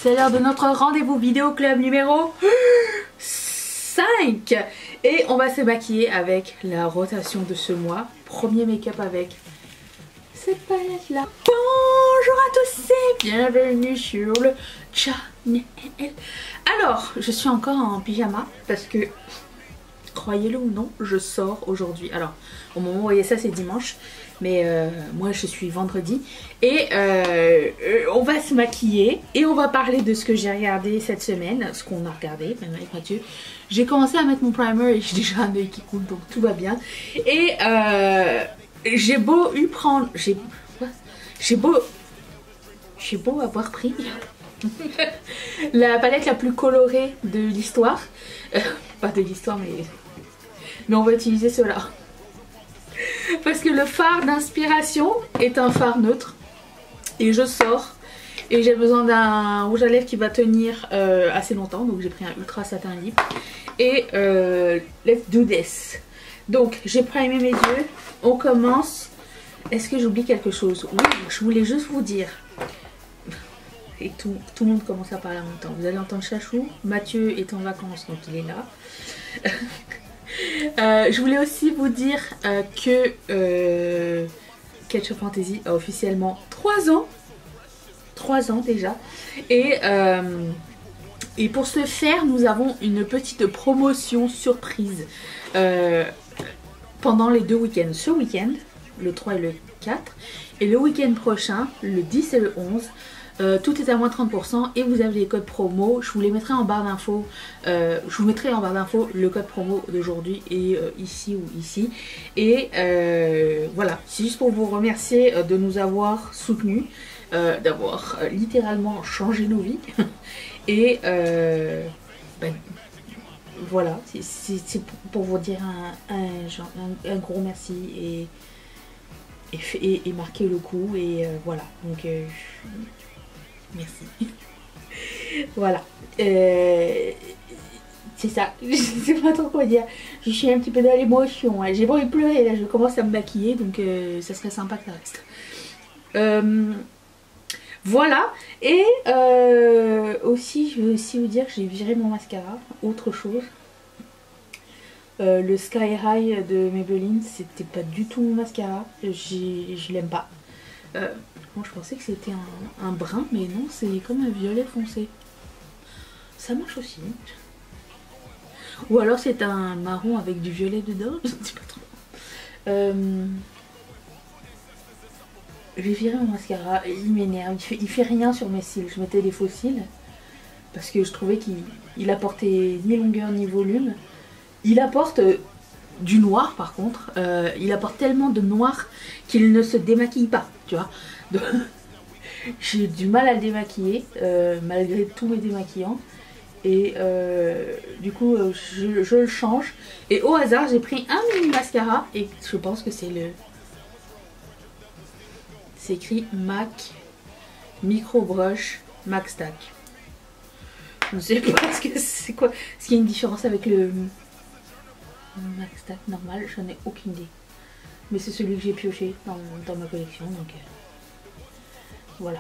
C'est l'heure de notre rendez-vous vidéo club numéro 5. Et on va se maquiller avec la rotation de ce mois. Premier make-up avec cette palette là. Bonjour à tous et bienvenue sur le channel. Alors, je suis encore en pyjama parce que, croyez-le ou non, je sors aujourd'hui. Alors, au moment où vous voyez ça, c'est dimanche. Mais moi, je suis vendredi. Et on va se maquiller. Et on va parler de ce que j'ai regardé cette semaine. Ce qu'on a regardé, même avec Mathieu. J'ai commencé à mettre mon primer et j'ai déjà un œil qui coule. Donc tout va bien. Et j'ai beau prendre... J'ai beau avoir pris la palette la plus colorée de l'histoire. Pas de l'histoire, mais on va utiliser cela. Parce que le fard d'inspiration est un fard neutre. Et je sors. Et j'ai besoin d'un rouge à lèvres qui va tenir assez longtemps. Donc j'ai pris un Ultra Satin Lip. Et let's do this. Donc j'ai primé mes yeux. On commence. Est-ce que j'oublie quelque chose? Oui, je voulais juste vous dire. Et tout le monde commence à parler en même temps. Vous allez entendre Chachou. Mathieu est en vacances, donc il est là. Je voulais aussi vous dire que Ketchup Fantasy a officiellement 3 ans. 3 ans déjà. Et pour ce faire, nous avons une petite promotion surprise pendant les 2 week-ends. Ce week-end, le 3 et le 4. Et le week-end prochain, le 10 et le 11. Tout est à moins 30% et vous avez les codes promo. Je vous les mettrai en barre d'infos. Je vous mettrai en barre d'infos le code promo d'aujourd'hui et ici ou ici. Et voilà, c'est juste pour vous remercier de nous avoir soutenus, d'avoir littéralement changé nos vies. Et ben, voilà, c'est pour vous dire un gros merci et marquer le coup. Et voilà, donc... merci. Voilà. C'est ça. Je sais pas trop quoi dire. Je suis un petit peu dans l'émotion. Hein. J'ai pas envie de pleurer là. Je commence à me maquiller. Donc ça serait sympa que ça reste. Voilà. Et aussi, je veux aussi vous dire que j'ai viré mon mascara. Autre chose. Le Sky High de Maybelline, c'était pas du tout mon mascara. Je l'aime pas. Moi je pensais que c'était un brun, mais non, c'est comme un violet foncé. Ça marche aussi. Ou alors c'est un marron avec du violet dedans, je ne sais pas trop. J'ai viré mon mascara, il m'énerve, il fait rien sur mes cils. Je mettais des faux cils parce que je trouvais qu'il apportait ni longueur ni volume. Il apporte du noir par contre, il apporte tellement de noir qu'il ne se démaquille pas, tu vois. J'ai du mal à le démaquiller malgré tous mes démaquillants et du coup je le change et au hasard j'ai pris un mini mascara et je pense que c'est écrit MAC Micro Brush Max Stack. Je ne sais pas ce que c'est quoi, est-ce qu'il y a une différence avec le Max Stack normal, j'en ai aucune idée. Mais c'est celui que j'ai pioché dans ma collection, donc voilà.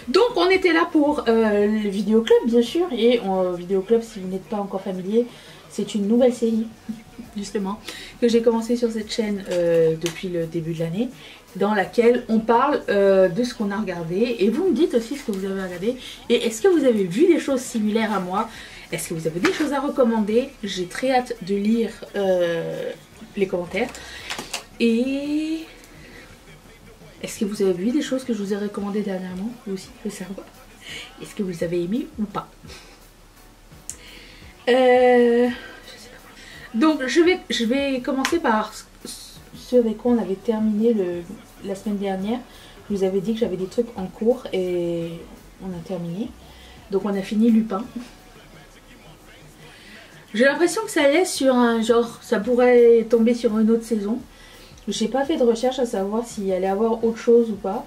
Donc on était là pour le vidéo club bien sûr. Et vidéo club, si vous n'êtes pas encore familier, c'est une nouvelle série justement que j'ai commencé sur cette chaîne depuis le début de l'année, dans laquelle on parle de ce qu'on a regardé. Et vous me dites aussi ce que vous avez regardé. Et est-ce que vous avez vu des choses similaires à moi? Est-ce que vous avez des choses à recommander? J'ai très hâte de lire les commentaires. Et est-ce que vous avez vu des choses que je vous ai recommandées dernièrement? Vous aussi, je veux savoir. Est-ce que vous avez aimé ou pas? Je sais pas. Donc je vais commencer par ce avec quoi on avait terminé la semaine dernière. Je vous avais dit que j'avais des trucs en cours et on a terminé. Donc on a fini Lupin. J'ai l'impression que ça laisse sur un genre, ça pourrait tomber sur une autre saison. J'ai pas fait de recherche à savoir s'il allait avoir autre chose ou pas.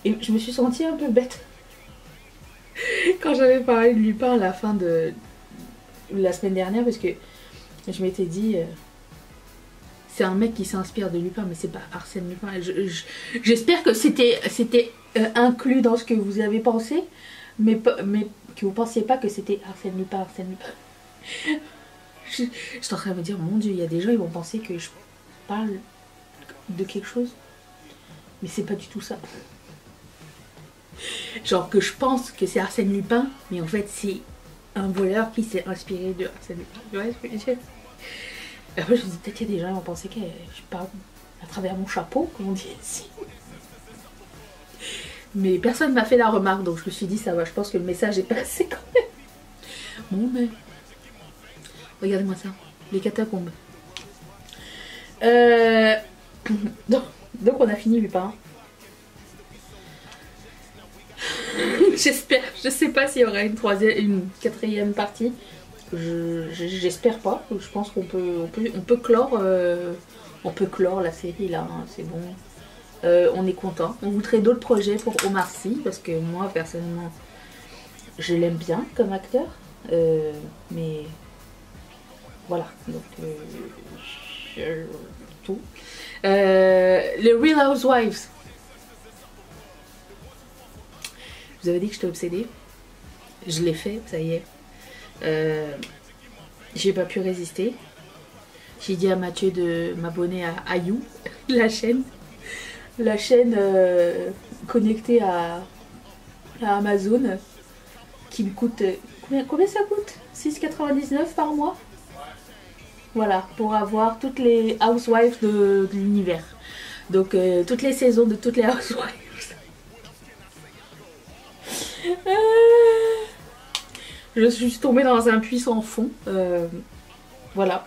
Et je me suis sentie un peu bête quand j'avais parlé de Lupin à la fin de la semaine dernière, parce que je m'étais dit c'est un mec qui s'inspire de Lupin, mais c'est pas Arsène Lupin. J'espère que c'était inclus dans ce que vous avez pensé. mais que vous pensiez pas que c'était Arsène Lupin, Arsène Lupin. Je suis en train de me dire, mon Dieu, il y a des gens, ils vont penser que je parle de quelque chose. Mais c'est pas du tout ça. Genre que je pense que c'est Arsène Lupin, mais en fait c'est un voleur qui s'est inspiré de Arsène Lupin. Ouais, et après je me dis, peut-être qu'il y a des gens qui vont penser que je parle à travers mon chapeau, comme on dit ici. Mais personne m'a fait la remarque, donc je me suis dit, ça va, je pense que le message est passé quand même. Bon, mais... regardez-moi ça, les catacombes. Donc on a fini Lupin. J'espère, je sais pas s'il y aura une quatrième partie. J'espère pas. Je pense qu'on peut clore la série là, hein, c'est bon. On est content. On voudrait d'autres projets pour Omar Sy parce que moi personnellement je l'aime bien comme acteur. Mais voilà, donc tout. Les Real Housewives. Je vous avais dit que j'étais obsédée. Je l'ai fait, ça y est. J'ai pas pu résister. J'ai dit à Mathieu de m'abonner à You, la chaîne. La chaîne connectée à Amazon. Qui me coûte... Combien ça coûte? 6,99 par mois. Voilà, pour avoir toutes les Housewives de l'univers. Donc toutes les saisons de toutes les Housewives. Je suis tombée dans un puits sans fond. Voilà,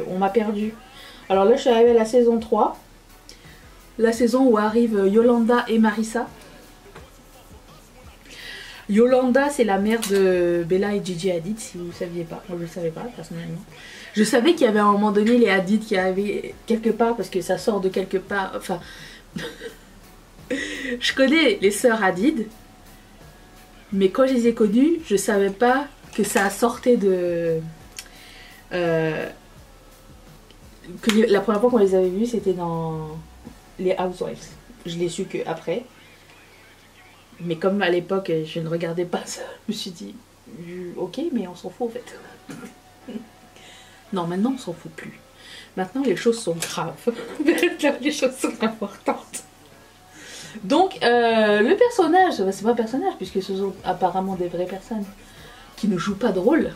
on m'a perdu. Alors là, je suis arrivée à la saison 3. La saison où arrivent Yolanda et Marissa. Yolanda, c'est la mère de Bella et Gigi Hadid, si vous ne saviez pas. Moi, je ne le savais pas, personnellement. Je savais qu'il y avait à un moment donné les Hadid qui arrivaient quelque part, parce que ça sort de quelque part. Enfin, je connais les sœurs Hadid. Mais quand je les ai connues, je savais pas que ça sortait de... que la première fois qu'on les avait vues, c'était dans les Housewives. Je l'ai su que après. Mais comme à l'époque, je ne regardais pas ça, je me suis dit, ok, mais on s'en fout en fait. Non, maintenant on s'en fout plus. Maintenant les choses sont graves. Les choses sont importantes. Donc, le personnage, c'est pas un personnage, puisque ce sont apparemment des vraies personnes qui ne jouent pas de rôle,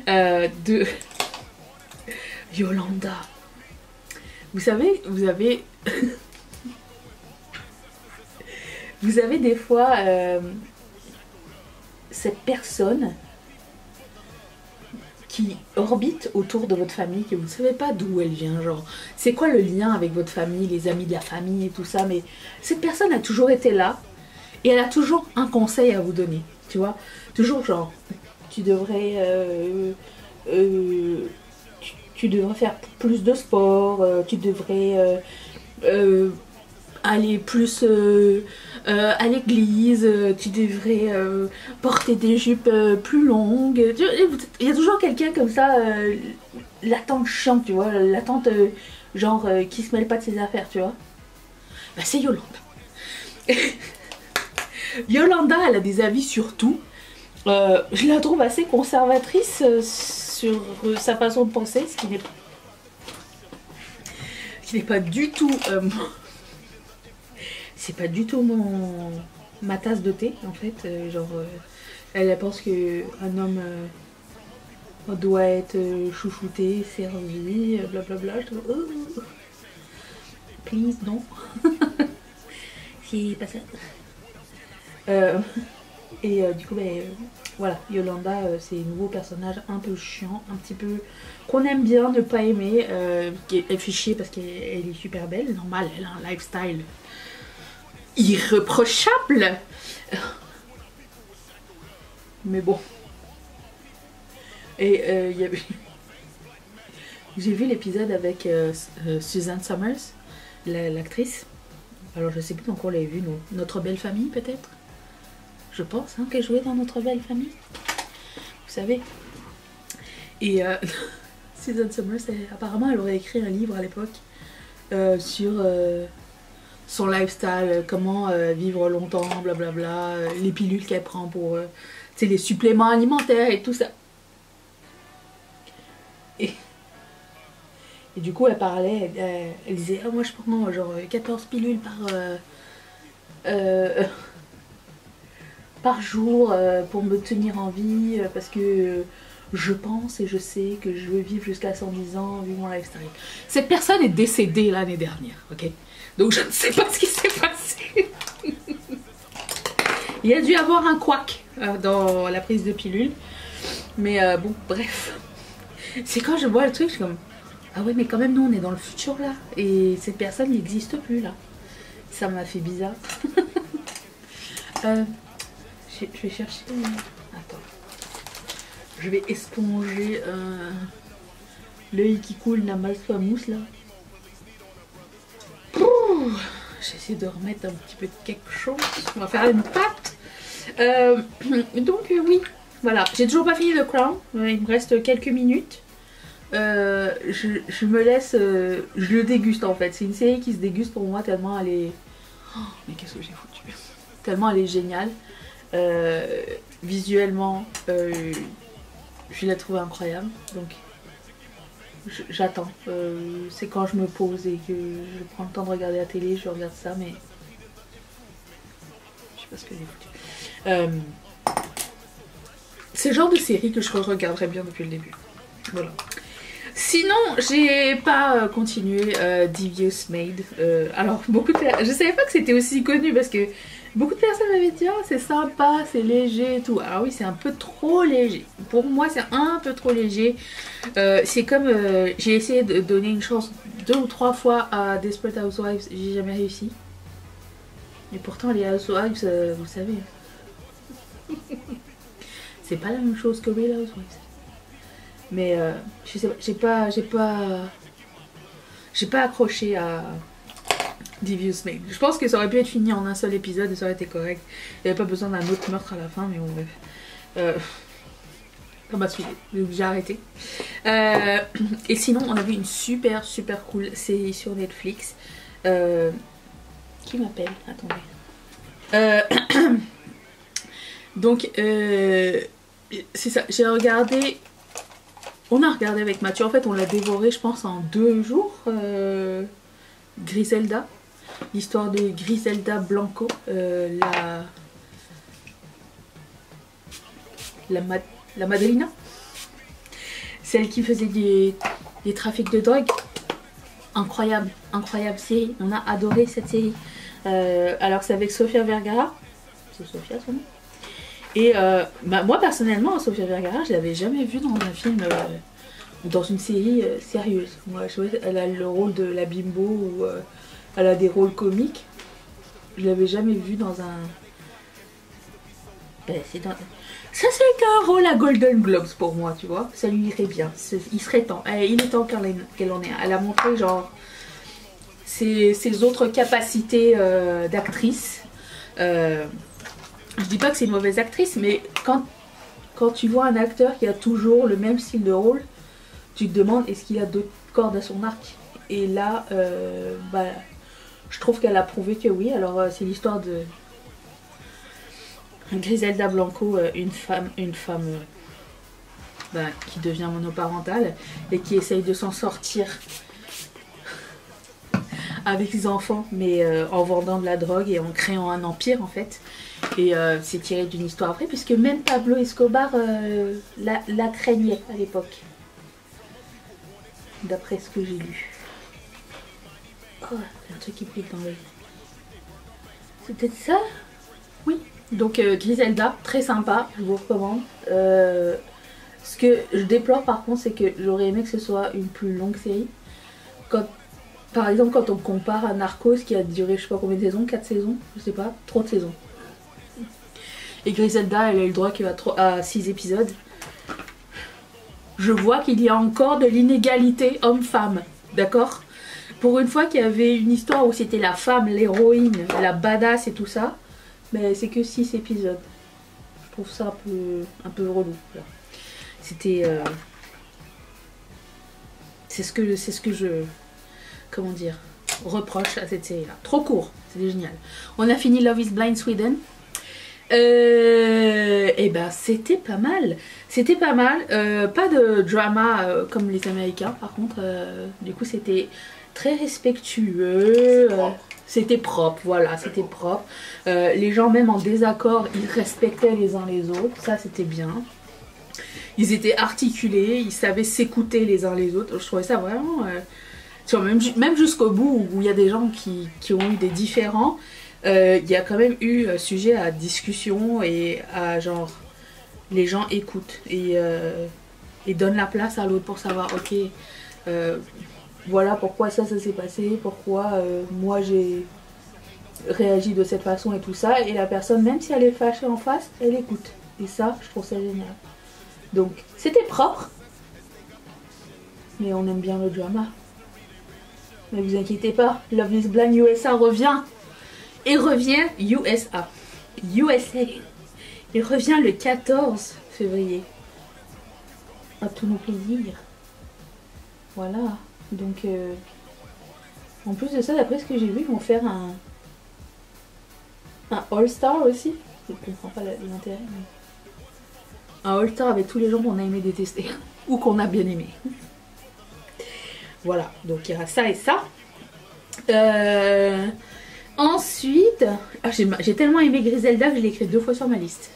de Yolanda. Vous savez, vous avez des fois cette personne qui orbite autour de votre famille, que vous ne savez pas d'où elle vient, genre, c'est quoi le lien avec votre famille, les amis de la famille et tout ça, mais cette personne a toujours été là, et elle a toujours un conseil à vous donner, tu vois, toujours genre, tu devrais, tu devrais faire plus de sport, tu devrais aller plus à l'église, tu devrais porter des jupes plus longues. Il y a toujours quelqu'un comme ça, la tante chiante, tu vois, la tante genre qui se mêle pas de ses affaires, tu vois. Bah, c'est Yolanda. Yolanda, elle a des avis sur tout. Je la trouve assez conservatrice sur sa façon de penser, ce qui n'est pas du tout... c'est pas du tout ma tasse de thé en fait, genre elle pense que un homme doit être chouchouté, servi, blablabla. Je trouve, oh, please non. C'est pas ça. Du coup voilà, Yolanda c'est un nouveau personnage un peu chiant, un petit peu qu'on aime bien ne pas aimer, elle fait chier parce qu'elle est super belle, normal, elle a un lifestyle irréprochable. Mais bon. Et j'ai vu l'épisode avec Suzanne Summers, l'actrice. Alors je sais plus dans quoi on l'avait vu, nous. Notre belle famille peut-être. Je pense qu'elle jouait dans Notre belle famille. Vous savez. Et Suzanne Summers, apparemment elle aurait écrit un livre à l'époque sur son lifestyle, comment vivre longtemps, blablabla, les pilules qu'elle prend pour les suppléments alimentaires et tout ça. Et du coup, elle parlait, elle disait ah, moi je prends genre 14 pilules par jour pour me tenir en vie parce que je pense et je sais que je veux vivre jusqu'à 110 ans, vivre mon lifestyle. Cette personne est décédée l'année dernière, ok? Donc je ne sais pas ce qui s'est passé. Il y a dû avoir un couac dans la prise de pilule. Mais bon, bref. C'est quand je vois le truc, je suis comme... Ah ouais, mais quand même, nous, on est dans le futur, là. Et cette personne n'existe plus, là. Ça m'a fait bizarre. Je vais chercher... Attends. Je vais esponger l'œil qui coule, Namas Famous, là. J'essaie de remettre un petit peu de quelque chose. On va faire une pâte. Donc, oui. Voilà. J'ai toujours pas fini The Crown. Il me reste quelques minutes. Je me laisse... je le déguste, en fait. C'est une série qui se déguste pour moi tellement elle est... Oh, mais qu'est-ce que j'ai foutu? Tellement elle est géniale. Visuellement, je l'ai trouvé incroyable. Donc, j'attends. C'est quand je me pose et que je prends le temps de regarder la télé, je regarde ça, mais... Je sais pas ce que j'ai foutu. C'est le genre de série que je regarderais bien depuis le début. Voilà. Sinon, j'ai pas continué Devious Maid. Alors, je savais pas que c'était aussi connu parce que beaucoup de personnes m'avaient dit oh, c'est sympa, c'est léger et tout. Alors oui, c'est un peu trop léger. Pour moi, c'est un peu trop léger. C'est comme j'ai essayé de donner une chance 2 ou 3 fois à Desperate Housewives, j'ai jamais réussi. Et pourtant, les Housewives, vous savez, c'est pas la même chose que Real Housewives. Mais je sais pas, j'ai pas accroché à Devious Maid. Je pense que ça aurait pu être fini en un seul épisode et ça aurait été correct. Il n'y avait pas besoin d'un autre meurtre à la fin, mais bon bref. Ça m'a suivi, j'ai arrêté. Et sinon, on a vu une super cool série sur Netflix. Qui m'appelle? Attendez. Donc, c'est ça, j'ai regardé... On a regardé avec Mathieu, en fait on l'a dévoré je pense en 2 jours. Griselda, l'histoire de Griselda Blanco, la Madrina, celle qui faisait des trafics de drogue. Incroyable série, on a adoré cette série. Alors c'est avec Sofia Vergara, c'est Sofia son nom. Et moi personnellement, Sofia Vergara, je l'avais jamais vue dans un film ou dans une série sérieuse. Moi, elle a le rôle de la bimbo ou elle a des rôles comiques. Je l'avais jamais vue dans un... Ça serait un rôle à Golden Globes pour moi, tu vois. Ça lui irait bien. Il serait temps. Il est temps qu'elle en ait. Elle a montré genre ses autres capacités d'actrice. Je dis pas que c'est une mauvaise actrice, mais quand tu vois un acteur qui a toujours le même style de rôle, tu te demandes est-ce qu'il a d'autres cordes à son arc. Et là, je trouve qu'elle a prouvé que oui. Alors c'est l'histoire de Griselda Blanco, une femme qui devient monoparentale et qui essaye de s'en sortir avec ses enfants, mais en vendant de la drogue et en créant un empire en fait. Et c'est tiré d'une histoire vraie, puisque même Pablo Escobar la craignait à l'époque. D'après ce que j'ai lu. Oh, il y a un truc qui pique dans l'œil. C'est peut-être ça? Oui. Donc Griselda, très sympa, je vous recommande. Ce que je déplore par contre, c'est que j'aurais aimé que ce soit une plus longue série. Par exemple, quand on compare à Narcos qui a duré je sais pas combien de saisons, 4 saisons, je sais pas, trop de saisons. Et Griselda, elle a eu le droit à 6 épisodes. Je vois qu'il y a encore de l'inégalité homme-femme, d'accord? Pour une fois qu'il y avait une histoire où c'était la femme, l'héroïne, la badass et tout ça, mais c'est que 6 épisodes. Je trouve ça un peu relou. C'était... c'est ce que je... Comment dire? reproche à cette série-là. Trop court, c'était génial. On a fini Love is Blind Sweden. Et ben c'était pas mal. C'était pas mal. Pas de drama comme les Américains, par contre. Du coup, c'était très respectueux. C'était propre, voilà, c'était propre. Les gens, même en désaccord, ils respectaient les uns les autres. Ça, c'était bien. Ils étaient articulés, ils savaient s'écouter les uns les autres. Je trouvais ça vraiment... même jusqu'au bout où il y a des gens qui ont eu des différends, il y a quand même eu sujet à discussion et à genre... Les gens écoutent et donnent la place à l'autre pour savoir, ok... voilà pourquoi ça s'est passé, pourquoi moi j'ai réagi de cette façon et tout ça. Et la personne, même si elle est fâchée en face, elle écoute. Et ça, je trouve ça génial. Donc, c'était propre. Mais on aime bien le drama. Mais vous inquiétez pas, Love is Blind USA revient. Et revient USA. USA. Il revient le 14 février. À tous nos plaisirs. Voilà. Donc, en plus de ça, d'après ce que j'ai vu, ils vont faire un All-Star aussi. Je ne comprends pas l'intérêt. Mais... un All-Star avec tous les gens qu'on a aimé détester. Ou qu'on a bien aimé. Voilà, donc il y aura ça et ça. Ensuite, j'ai tellement aimé Griselda que je l'ai écrit 2 fois sur ma liste.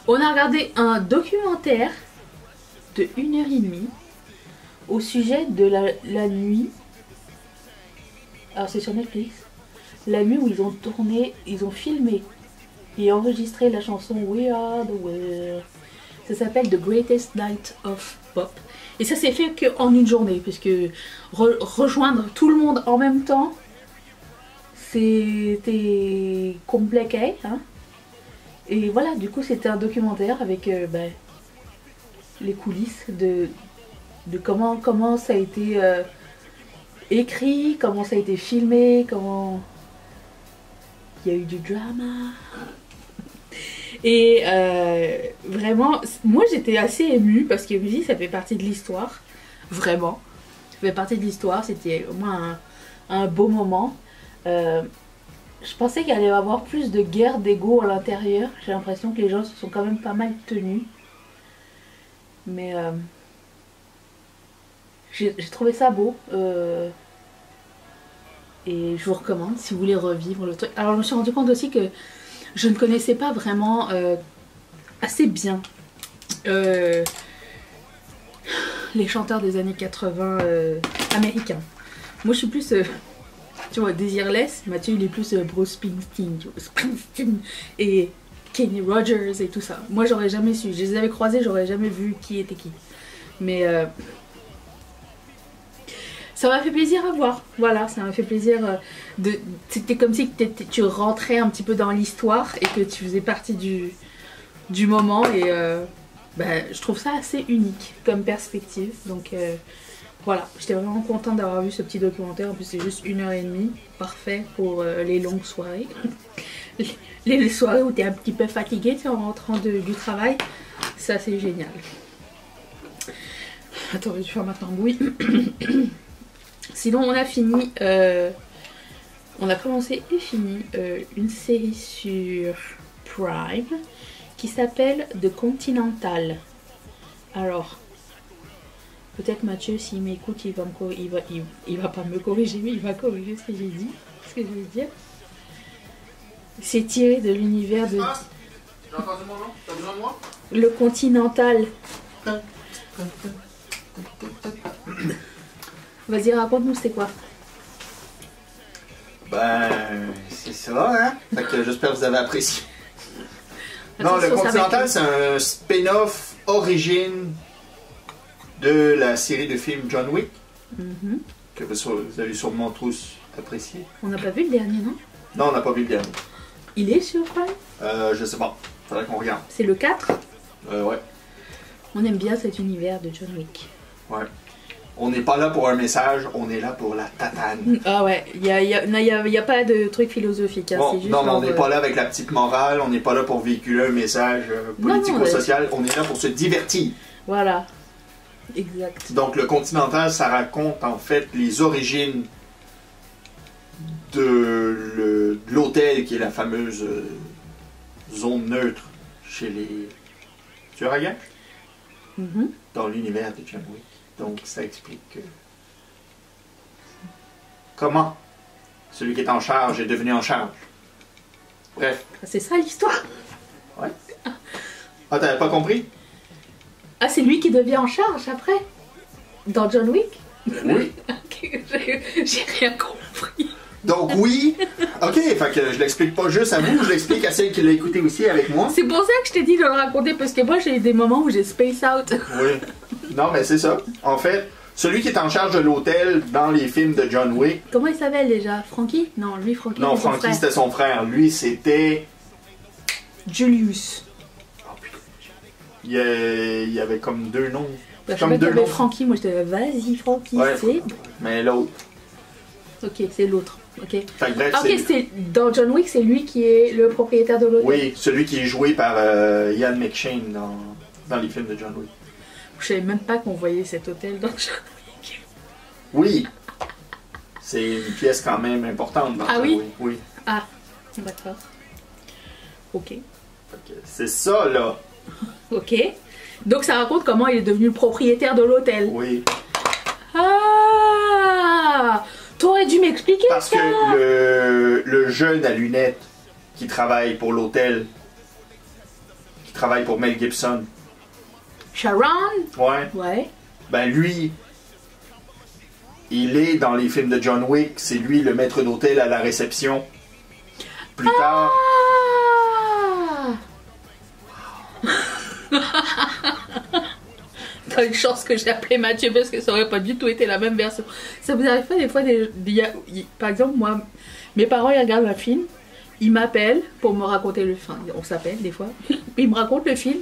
On a regardé un documentaire de 1h30 au sujet de la nuit. Alors c'est sur Netflix. La nuit où ils ont tourné, ils ont filmé et enregistré la chanson We Are the World. Ça s'appelle The Greatest Night of Pop. Et ça s'est fait qu'en une journée, puisque rejoindre tout le monde en même temps, c'était compliqué. Hein. Et voilà, du coup c'était un documentaire avec les coulisses de comment ça a été écrit, comment ça a été filmé, comment il y a eu du drama. Et vraiment, moi j'étais assez émue parce que oui, ça fait partie de l'histoire. Vraiment. Ça fait partie de l'histoire, c'était au moins un beau moment. Je pensais qu'il allait y avoir plus de guerre d'ego à l'intérieur. J'ai l'impression que les gens se sont quand même pas mal tenus. Mais j'ai trouvé ça beau. Et je vous recommande si vous voulez revivre le truc. Alors je me suis rendu compte aussi que je ne connaissais pas vraiment assez bien les chanteurs des années 80 américains. Moi je suis plus, tu vois, Desireless. Mathieu il est plus Bruce Springsteen, tu vois, Springsteen et Kenny Rogers et tout ça. Moi j'aurais jamais su, je les avais croisés, j'aurais jamais vu qui était qui. Mais ça m'a fait plaisir à voir, voilà, ça m'a fait plaisir c'était comme si tu rentrais un petit peu dans l'histoire et que tu faisais partie du moment et je trouve ça assez unique comme perspective, donc voilà, j'étais vraiment contente d'avoir vu ce petit documentaire, en plus c'est juste 1h30, parfait pour les longues soirées, les soirées où tu es un petit peu fatigué, tu sais, en rentrant du travail, ça c'est génial. Attends, je vais faire maintenant un bruit. Sinon on a fini, on a commencé et fini une série sur Prime qui s'appelle The Continental. Alors, peut-être Mathieu s'il m'écoute il va pas me corriger mais il va corriger ce que j'ai dit, ce que je vais dire. C'est tiré de l'univers de... J'ai entendu mon nom, t'as besoin de moi? Le Continental. Vas-y, raconte-nous, c'était quoi? Ben, c'est ça, hein? Fait que j'espère que vous avez apprécié. Non, le Continental, c'est un spin-off origine de la série de films John Wick, que vous avez sûrement tous apprécié. On n'a pas vu le dernier, non? Non, on n'a pas vu le dernier. Il est sur Prime? Je sais pas. Faudrait qu'on regarde. C'est le 4? Ouais. On aime bien cet univers de John Wick. Ouais. On n'est pas là pour un message, on est là pour la tatane. Ah ouais, il n'y a pas de truc philosophique. Hein, bon, juste non, mais on n'est pas là avec la petite morale, on n'est pas là pour véhiculer un message politico-social, on est là pour se divertir. Voilà, exact. Donc le Continental, ça raconte en fait les origines de l'hôtel qui est la fameuse zone neutre chez les tueurs à gages dans l'univers de John Wick. Donc ça explique comment celui qui est en charge est devenu en charge. Bref. C'est ça l'histoire? Ouais. Ah, t'avais pas compris? Ah, c'est lui qui devient en charge après? Dans John Wick? Oui. Ok, j'ai rien compris. Donc oui, ok, fait que je l'explique pas juste à vous, je l'explique à celle qui l'a écouté aussi avec moi. C'est pour ça que je t'ai dit de le raconter, parce que moi j'ai eu des moments où j'ai space out. Oui. Non, mais c'est ça. En fait, celui qui est en charge de l'hôtel dans les films de John Wick. Comment il s'appelle déjà? Frankie? Non, lui Frankie. Non, Frankie c'était son frère. Lui c'était... Julius. Oh putain. Il y avait comme deux noms. Bah, je sais pas, Frankie, moi j'étais vas-y Frankie, ouais, c'est... Mais l'autre. Ok, c'est l'autre. Ok. Bref, ok, c'est dans John Wick, c'est lui qui est le propriétaire de l'hôtel. Oui, celui qui est joué par Ian McShane dans les films de John Wick. Je savais même pas qu'on voyait cet hôtel dans John Wick. Oui. C'est une pièce quand même importante dans John Wick. Oui. Ah, d'accord. Ok. C'est ça là. Ok. Donc ça raconte comment il est devenu le propriétaire de l'hôtel. Oui. Ah! T'aurais dû m'expliquer ça! Parce que le jeune à lunettes qui travaille pour l'hôtel, qui travaille pour Mel Gibson. Sharon? Ouais. Ouais. Ben lui, il est dans les films de John Wick, c'est lui le maître d'hôtel à la réception. Plus tard. T'as une chance que j'ai appelé Mathieu parce que ça aurait pas du tout été la même version. Ça vous arrive pas des fois par exemple moi, mes parents ils regardent un film, ils m'appellent pour me raconter le film, on s'appelle des fois, ils me racontent le film,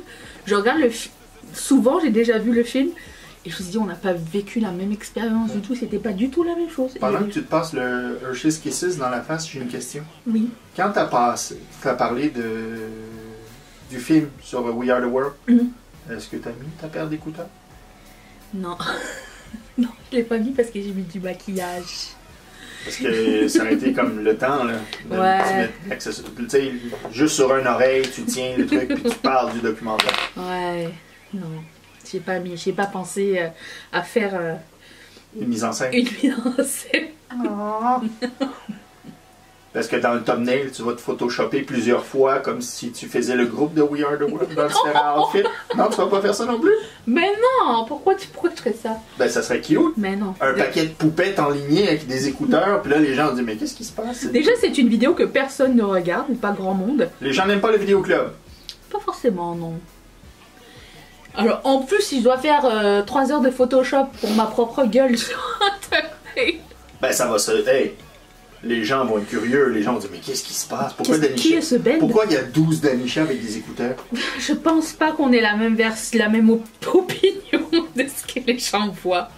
je regarde le film, souvent j'ai déjà vu le film et je me suis dit on n'a pas vécu la même expérience du tout, c'était pas du tout la même chose. Pendant que tu te passes le Hershey's Kisses dans la face, j'ai une question. Oui. Quand t'as parlé du film sur We Are the World, est-ce que t'as mis ta paire d'écouteurs? Non. Non, je l'ai pas mis parce que j'ai mis du maquillage. Parce que ça aurait été comme le temps, là. Ouais. Tu sais, juste sur une oreille, tu tiens le truc puis tu parles du documentaire. Ouais. Non. J'ai pas pensé à faire... une mise en scène. Une mise en scène. Oh. Parce que dans le thumbnail, tu vas te photoshopper plusieurs fois comme si tu faisais le groupe de We Are the World dans différents outfits. Non, tu vas pas faire ça non plus? Mais non! Pourquoi tu ferais ça? Ben, ça serait cute. Mais non. Un paquet de poupettes enlignés avec des écouteurs, puis là, les gens disent, mais qu'est-ce qui se passe? Déjà, c'est une vidéo que personne ne regarde, ou pas grand monde. Les gens n'aiment pas le vidéoclub? Pas forcément, non. Alors, en plus, si je dois faire 3 heures de Photoshop pour ma propre gueule sur Internet. Ben, ça va se... Hey! Les gens vont être curieux, les gens vont dire mais qu'est-ce qui se passe? Pourquoi Pourquoi il y a 12 Danisha avec des écouteurs? Je pense pas qu'on ait la même opinion de ce que les gens voient.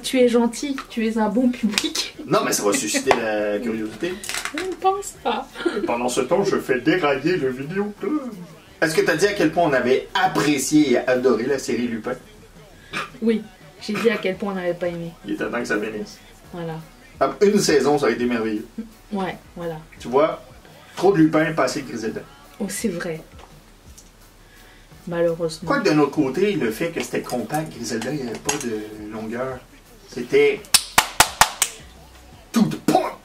Tu es gentil, tu es un bon public. Non mais ça va susciter la curiosité. Je ne pense pas. Et pendant ce temps, je fais dérailler le vidéoclub. Est-ce que tu as dit à quel point on avait apprécié et adoré la série Lupin? Oui, j'ai dit à quel point on n'avait pas aimé. Il était temps que ça finisse. Voilà. Une saison, ça a été merveilleux. Ouais, voilà. Tu vois, trop de Lupin, pas assez de Griselda. Oh, c'est vrai. Malheureusement. Quoique d'un autre côté, le fait que c'était compact, Griselda, il n'y avait pas de longueur. C'était... tout de point!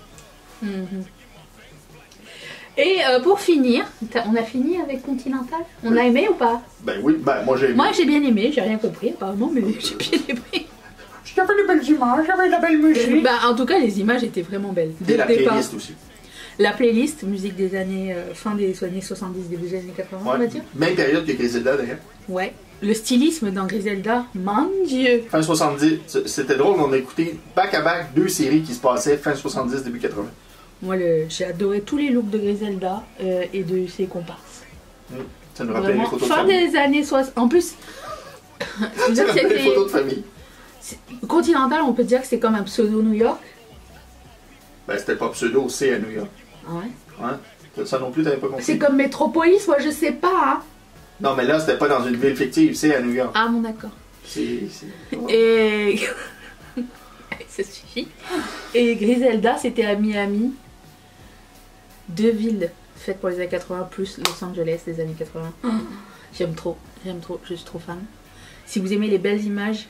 Et pour finir, on a fini avec Continental? On a aimé ou pas? Ben oui, ben moi j'ai aimé. Moi j'ai bien aimé, j'ai rien compris apparemment, mais j'ai bien aimé. J'avais de belles images, j'avais de la belle musique. Bah, en tout cas, les images étaient vraiment belles. Et la playlist aussi. La playlist, musique des années, fin des années 70, début des années 80, on va dire. Même période que Griselda d'ailleurs. Ouais. Le stylisme dans Griselda, mon Dieu. Fin 70, c'était drôle, on a écouté back à back 2 séries qui se passaient fin 70, début 80. Moi, j'ai adoré tous les looks de Griselda et de ses comparses. Ça nous rappelle les photos de fin famille. des années 60. En plus, ça nous rappelle les photos de famille. Continental, on peut dire que c'est comme un pseudo New York. Ben, c'était pas pseudo, c'est à New York. Ah ouais? Ouais. Ça non plus, t'avais pas compris. C'est comme Metropolis, moi je sais pas. Hein. Non, mais là, c'était pas dans une ville fictive, c'est à New York. Ah, bon, d'accord. Et... ça suffit. Et Griselda, c'était à Miami. 2 villes faites pour les années 80 plus Los Angeles des années 80. J'aime trop, je suis trop fan. Si vous aimez les belles images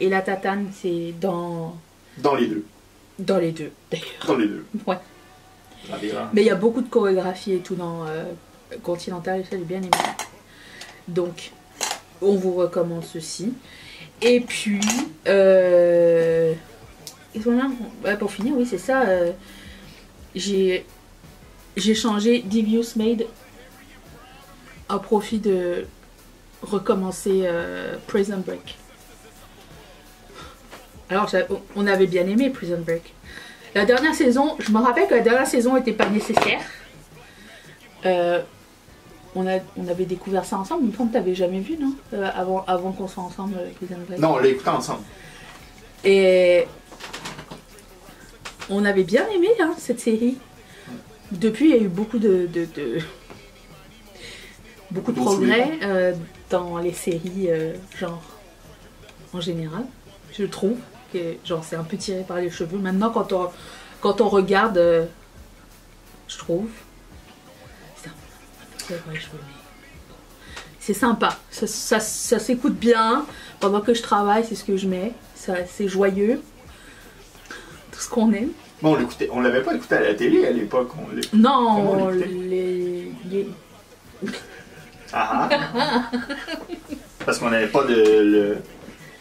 et la tatane, c'est dans... Dans les deux. Dans les deux, d'ailleurs. Dans les deux. Ouais. Mais il y a beaucoup de chorégraphie et tout dans Continental, ça j'ai bien aimé. Donc, on vous recommande ceci. Et puis, pour finir, oui, c'est ça. J'ai changé Devious Made à profit de recommencer Prison Break. Alors, on avait bien aimé Prison Break. La dernière saison, je me rappelle que la dernière saison n'était pas nécessaire. On avait découvert ça ensemble, mais tu n'avais jamais vu, non avant qu'on soit ensemble avec Prison Break. Non, on l'a écouté ensemble. Et on avait bien aimé hein, cette série. Depuis, il y a eu beaucoup de progrès dans les séries, genre, en général, je trouve. Que, genre, c'est un peu tiré par les cheveux. Maintenant, quand on regarde, je trouve, c'est sympa. Ça s'écoute bien. Pendant que je travaille, c'est ce que je mets. C'est joyeux. Tout ce qu'on aime. Bon, on l'avait pas écouté à la télé à l'époque. Non, Parce qu'on n'avait pas le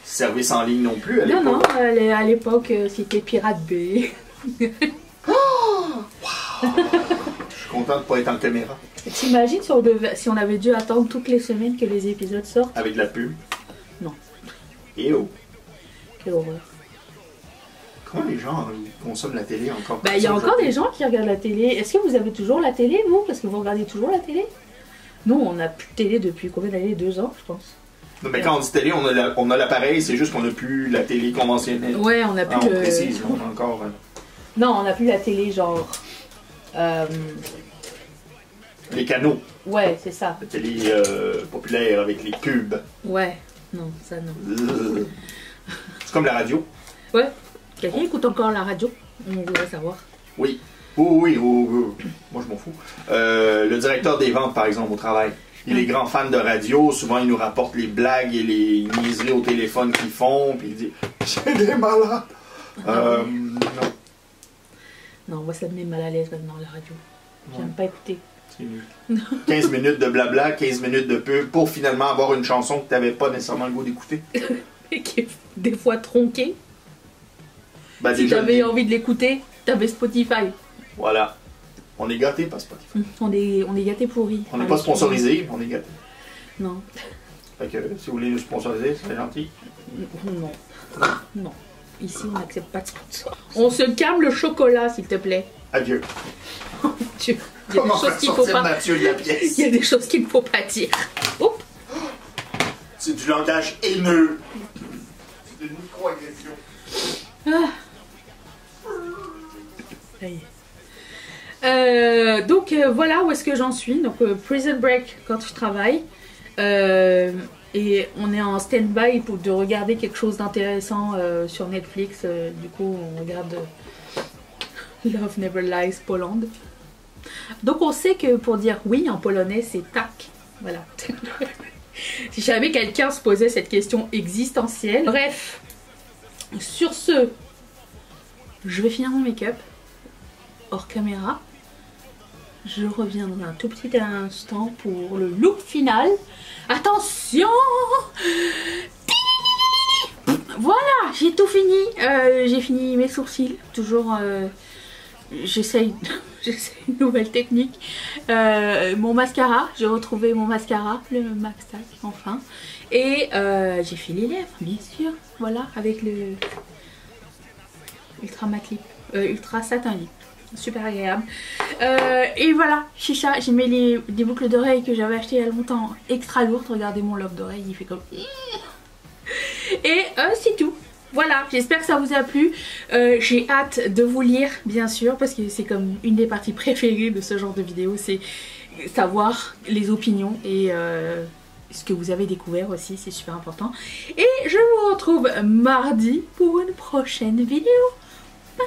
service en ligne non plus à l'époque. Non, à l'époque, c'était Pirate Bay. Wow. Je suis content de ne pas être en caméra. T'imagines si on avait dû attendre toutes les semaines que les épisodes sortent? Avec de la pub? Non. Et oh! Quelle horreur. Comment les gens consomment la télé encore? Il y a encore des gens qui regardent la télé. Est-ce que vous avez toujours la télé, vous? Parce que vous regardez toujours la télé? Nous, on n'a plus de télé depuis combien d'années? 2 ans, je pense. Non, mais quand on dit télé, on a l'appareil, c'est juste qu'on n'a plus la télé conventionnelle. Ouais, on n'a plus on précise, on a encore... Non, on n'a plus la télé, genre... Les canaux. Ouais, c'est ça. La télé populaire avec les pubs. Ouais, non, ça non. C'est comme la radio. Ouais. Quelqu'un écoute encore la radio? On voudrait savoir. Oui. Oui. Moi, je m'en fous. Le directeur des ventes, par exemple, au travail. Il est grand fan de radio. Souvent, il nous rapporte les blagues et les niaiseries au téléphone qu'ils font. Puis il dit « C'est des malades! » Non. Non, moi, ça me met mal à l'aise maintenant, la radio. J'aime pas écouter. C'est nul. 15 minutes de blabla, 15 minutes de pub pour finalement avoir une chanson que tu n'avais pas nécessairement le goût d'écouter. Et qui est des fois tronquée. Si déjà, t'avais envie de l'écouter, t'avais Spotify. Voilà. On est gâtés par Spotify. On est gâtés pourris. On n'est pas sponsorisé, on est gâtés. Non. Fait que si vous voulez nous sponsoriser, c'est gentil. Non. Non. Ici, on n'accepte pas de sponsor. On se calme le chocolat, s'il te plaît. Adieu. Dieu. Il y a des choses qu'il faut pas. Mathieu de la pièce. Il y a des choses qu'il ne faut pas dire. Oh. C'est du langage haineux. C'est une micro-agression. Ça y est. Donc voilà où est-ce que j'en suis. Donc Prison Break quand je travaille. Et on est en stand-by pour de regarder quelque chose d'intéressant sur Netflix. Du coup, on regarde Love Never Lies Poland. Donc on sait que pour dire oui en polonais, c'est tak. Voilà. Si jamais quelqu'un se posait cette question existentielle. Bref, sur ce, je vais finir mon make-up hors caméra. Je reviens dans un tout petit instant pour le look final. Attention! Voilà, j'ai tout fini. J'ai fini mes sourcils. Toujours, j'essaye une nouvelle technique. Mon mascara, j'ai retrouvé mon mascara, le Max Tac, enfin. Et j'ai fait les lèvres, bien sûr. Voilà, avec le Ultra Matte Lip, Ultra Satin Lip. Super agréable. Et voilà, chicha, j'ai mis des boucles d'oreilles que j'avais achetées il y a longtemps, extra lourdes. Regardez mon lobe d'oreille, il fait comme... Et c'est tout. Voilà, j'espère que ça vous a plu. J'ai hâte de vous lire, bien sûr, parce que c'est comme une des parties préférées de ce genre de vidéo, c'est savoir les opinions et ce que vous avez découvert aussi, c'est super important. Et je vous retrouve mardi pour une prochaine vidéo. Bye!